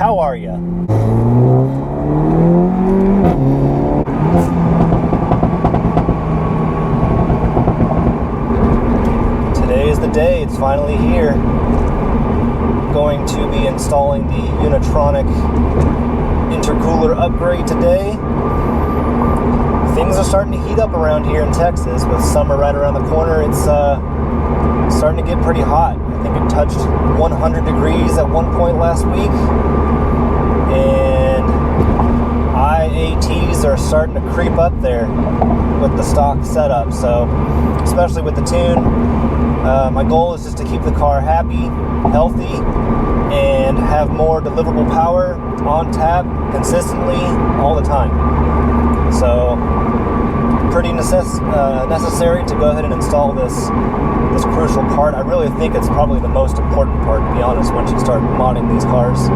How are ya? Today is the day, it's finally here. Going to be installing the Unitronic intercooler upgrade today. Things are starting to heat up around here in Texas with summer right around the corner. It's starting to get pretty hot. I think it touched 100 degrees at one point last week. And IATs are starting to creep up there with the stock setup. So, especially with the tune, my goal is just to keep the car happy, healthy, and have more deliverable power on tap consistently all the time. So, pretty necessary to go ahead and install this crucial part. I really think it's probably the most important part, to be honest, once you start modding these cars.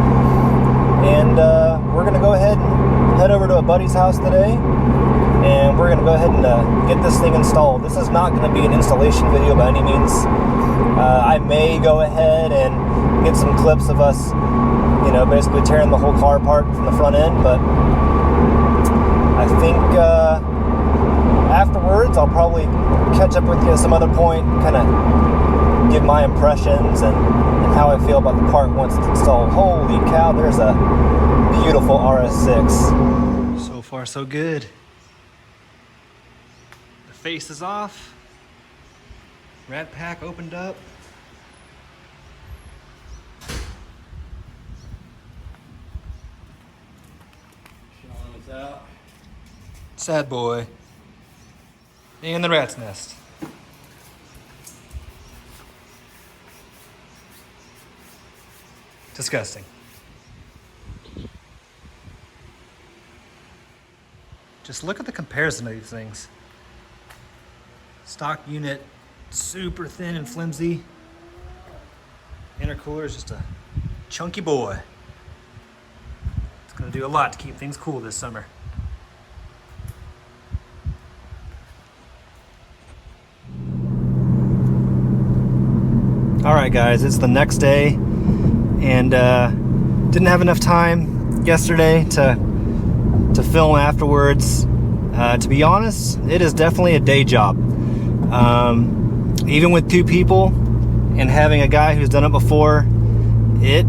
And we're going to go ahead and head over to a buddy's house today, and we're going to go ahead and get this thing installed. This is not going to be an installation video by any means. I may go ahead and get some clips of us, basically tearing the whole car apart from the front end, but I think afterwards I'll probably catch up with you at some other point, kind of give my impressions and how I feel about the part once it's installed. Holy cow, there's a beautiful RS6. So far so good. The face is off. Rat pack opened up. Sean is out. Sad boy. And the rat's nest. Disgusting. Just look at the comparison of these things. Stock unit, super thin and flimsy. Intercooler is just a chunky boy. It's gonna do a lot to keep things cool this summer. All right, guys, it's the next day, and didn't have enough time yesterday to film afterwards. To be honest, it is definitely a day job. Even with two people and having a guy who's done it before, it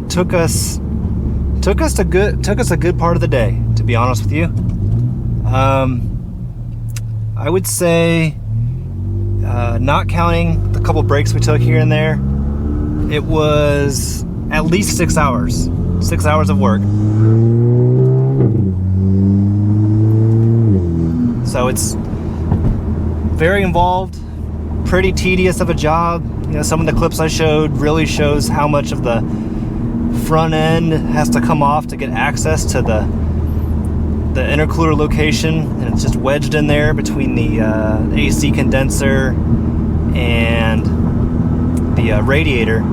took us a good part of the day, to be honest with you. I would say, not counting the couple breaks we took here and there, it was at least 6 hours. 6 hours of work. So it's very involved, pretty tedious of a job. Some of the clips I showed really shows how much of the front end has to come off to get access to the intercooler location, and it's just wedged in there between the AC condenser and the radiator.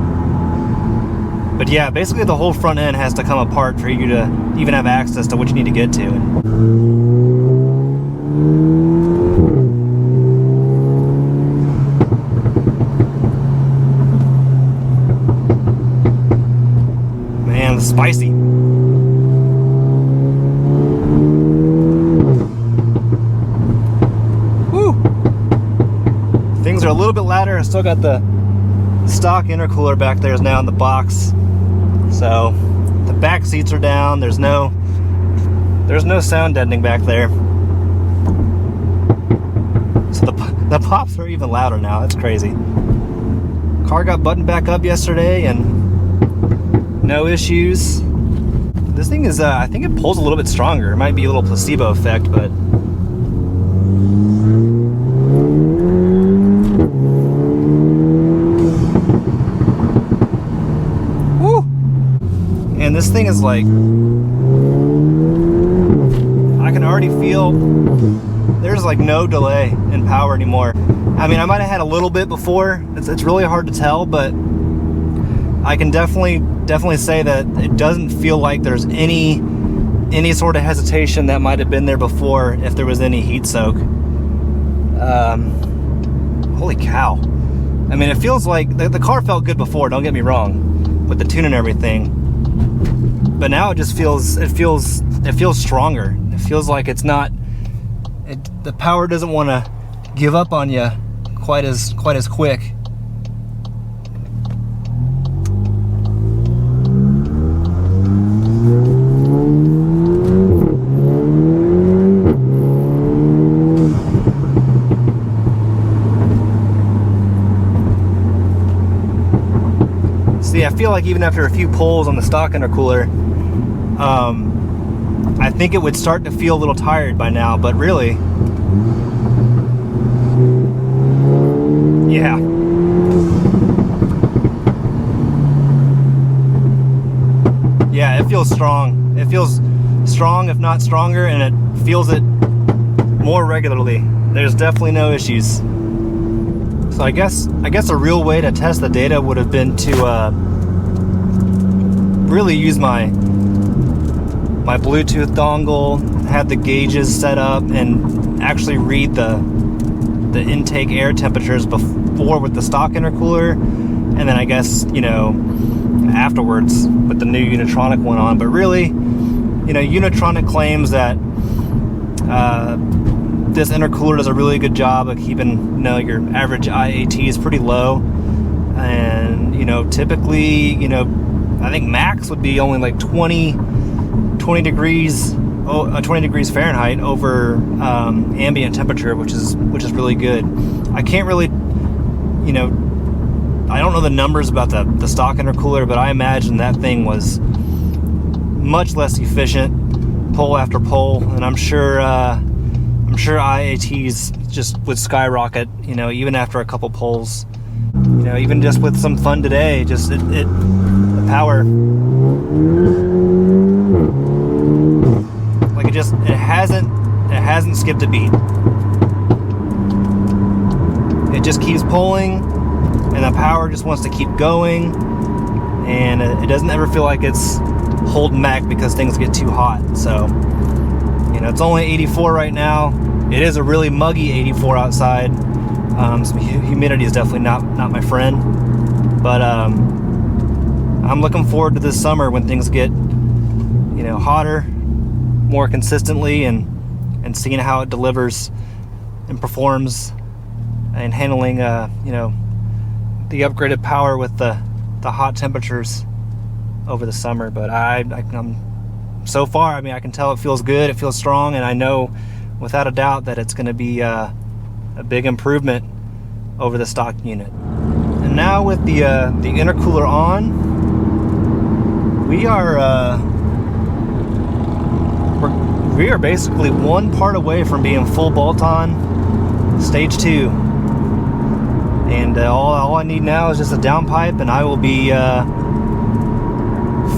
But yeah, basically the whole front end has to come apart for you to even have access to what you need to get to. Man, it's spicy. Things are a little bit louder. I still got the stock intercooler back there is now in the box. So the back seats are down. There's no sound deadening back there. So the pops are even louder now. That's crazy. Car got buttoned back up yesterday and no issues. This thing is, I think it pulls a little bit stronger. It might be a little placebo effect, but and this thing is like, I can already feel there's like no delay in power anymore. I mean, I might have had a little bit before. It's really hard to tell, but I can definitely say that it doesn't feel like there's any sort of hesitation that might have been there before if there was any heat soak. Holy cow. I mean, it feels like the car felt good before, don't get me wrong, with the tune and everything. but now it just feels stronger. It feels like it's not, the power doesn't want to give up on you quite as quick. See, I feel like even after a few pulls on the stock intercooler, I think it would start to feel a little tired by now, but really, yeah. Yeah, it feels strong. It feels strong, if not stronger, and it feels it more regularly. There's definitely no issues. So I guess a real way to test the data would have been to really use my Bluetooth dongle, have the gauges set up, and actually read the intake air temperatures before with the stock intercooler, and then I guess, you know, afterwards with the new Unitronic one on. But really, you know, Unitronic claims that this intercooler does a really good job of keeping, you know, your average IAT is pretty low, and, you know, typically, you know, I think max would be only like 20 degrees Fahrenheit over ambient temperature, which is really good. I can't really, you know, I don't know the numbers about the stock intercooler, but I imagine that thing was much less efficient pull after pull, and I'm sure IATs just would skyrocket, you know, even after a couple pulls. You know, even just with some fun today, just the power, like it hasn't skipped a beat. It just keeps pulling, and the power just wants to keep going, and it doesn't ever feel like it's holding back because things get too hot. So, you know, it's only 84 right now. It is a really muggy 84 outside. Some humidity is definitely not my friend, but I'm looking forward to this summer when things get, you know, hotter more consistently, and seeing how it delivers and performs, and handling you know, the upgraded power with the hot temperatures over the summer. But I'm so far, I mean, I can tell it feels good, it feels strong, and I know without a doubt that it's going to be a big improvement over the stock unit. And now with the intercooler on, we are basically one part away from being full bolt-on stage 2, and all I need now is just a downpipe, and I will be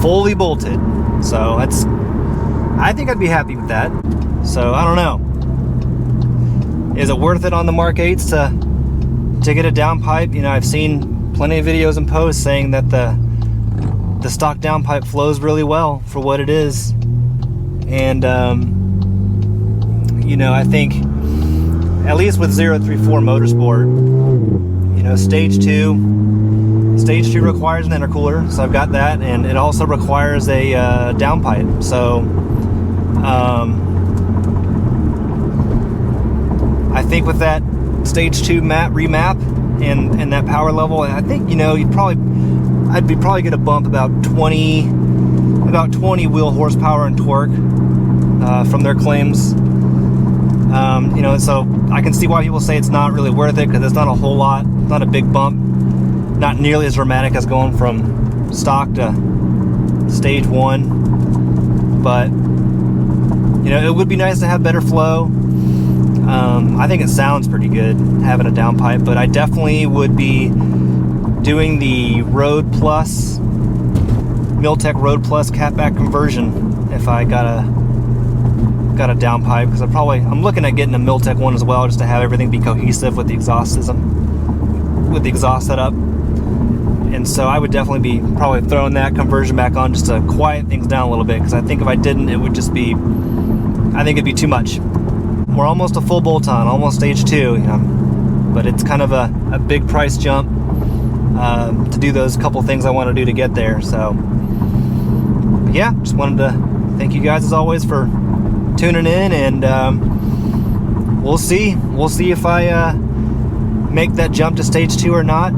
fully bolted. So I think I'd be happy with that. So I don't know. Is it worth it on the Mark 8s to get a downpipe? You know, I've seen plenty of videos and posts saying that the stock downpipe flows really well for what it is, and you know, I think at least with 034 Motorsport, you know, stage 2 requires an intercooler, so I've got that, and it also requires a downpipe. So I think with that stage 2 remap and that power level, I think, you know, I'd probably get a bump about 20 wheel horsepower and torque from their claims. You know, so I can see why people say it's not really worth it, because it's not a whole lot, not a big bump, not nearly as dramatic as going from stock to stage 1. But, you know, it would be nice to have better flow. I think it sounds pretty good having a downpipe, but I definitely would be doing the Road Plus, Miltech Road Plus catback conversion if I got a downpipe, because I'm looking at getting a Miltech one as well, just to have everything be cohesive with the exhaust system, with the exhaust setup. And so I would definitely be probably throwing that conversion back on just to quiet things down a little bit, because I think if I didn't, it would just be, I think it'd be too much. We're almost a full bolt-on, almost stage 2, you know, but it's kind of a big price jump to do those couple things I want to do to get there. So yeah, just wanted to thank you guys as always for tuning in, and we'll see if I make that jump to stage 2 or not.